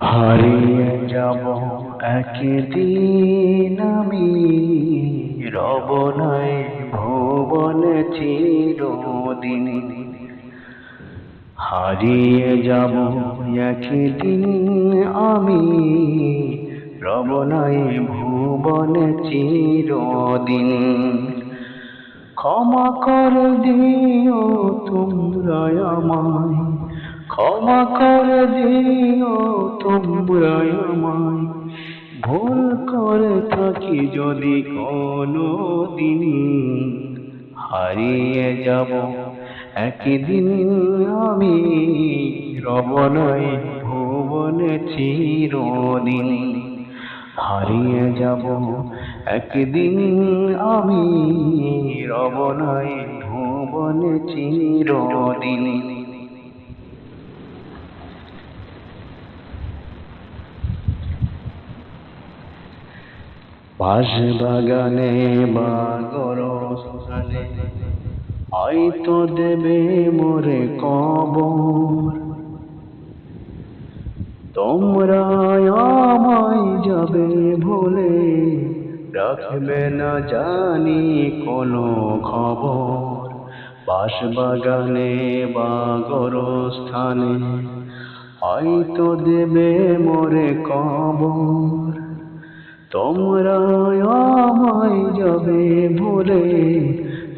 হারিয়ে যাব একদিন আমি, রব নাই ভুবনে চিরদিন। হারিয়ে যাব একদিন আমি, রব নাই ভুবনে চিরদিন। ক্ষমা করে দিও তোমরা আমায়, ক্ষমা করে দিও তোমরা আমায়। ভুল করে থাকি যদি কোনো দিন, হারিয়ে যাব একদিন আমি, রব নাই ভুবনে চিরদিন। হারিয়ে যাব একদিন আমি, রব নাই ভুবনে চিরদিন। বাঁশবাগানে বা গোরস্থানে হয়তো দেবে মোরে কবর। তোমরা আমায় যাবে ভুলে, রাখবে না জানি কোনো খবর। বাঁশবাগানে বা গোরস্থানে হয়তো দেবে মোরে কবর। তোমরা আমায় যাবে ভুলে,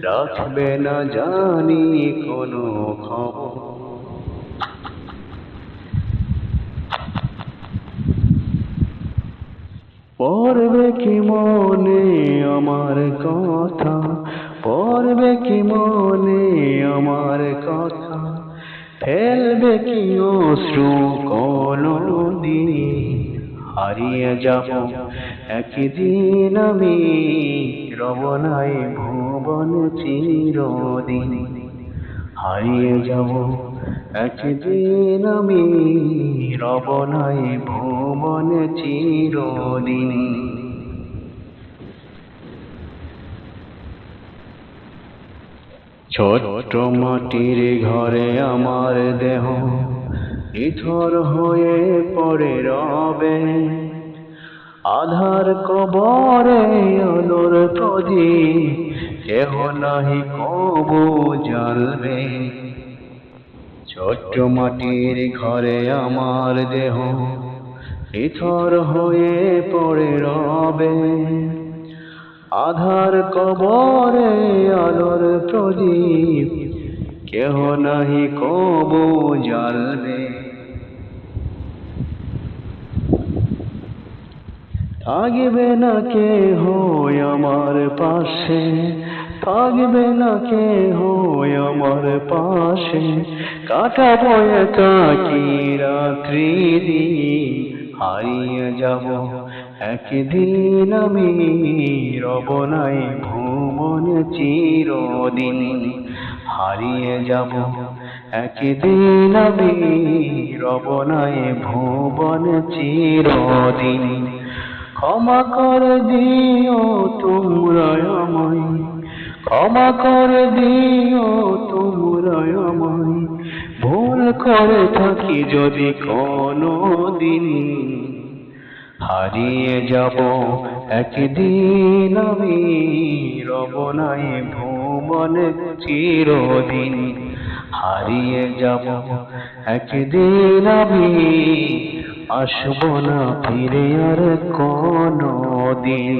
রাখবে না জানি কোনো খবর। পড়বে কি মনে আমার কথা, পড়বে কি মনে আমার কথা। ফেলবে কি অশ্রু কোনদিন, হারিয়ে যাব একদিন আমি, রব নাই ভুবনে চিরদিন। হারিয়ে যাব একদিন আমি, রব নাই ভুবনে চিরদিন। ছোট্ট মাটির ঘরে আমার দেহ নিথর হয়ে পড়ে রবে। আধার কবরে আলোর প্রদীপ কেহ নাহি কবু জ্বালবে। ছোট্ট মাটির ঘরে আমার দেহ নিথর হয়ে পড়ে রবে। আধার কবরে আলোর প্রদীপ কেহ নাহি কবু জ্বালবে। থাকবে না কেহ আমার পাশে, থাকবে না কেহ আমার পাশে। কাটাবো একাকী রাত্রি দিন, হারিয়ে যাব একদিন আমি, রব নাই ভুবনে চিরদিন। হারিয়ে যাব একদিন আমি, রব নাই ভুবনে চিরদিন। ক্ষমা করে দিও তোমরা আমায়, ক্ষমা করে দিও তোমরা আমায়। ভুল করে থাকি যদি কোনো দিন, হারিয়ে যাব একদিন আমি, রব নাই ভুবনে চিরদিন। হারিয়ে যাব একদিন আমি, আসব না ফিরে আর কোনো দিন।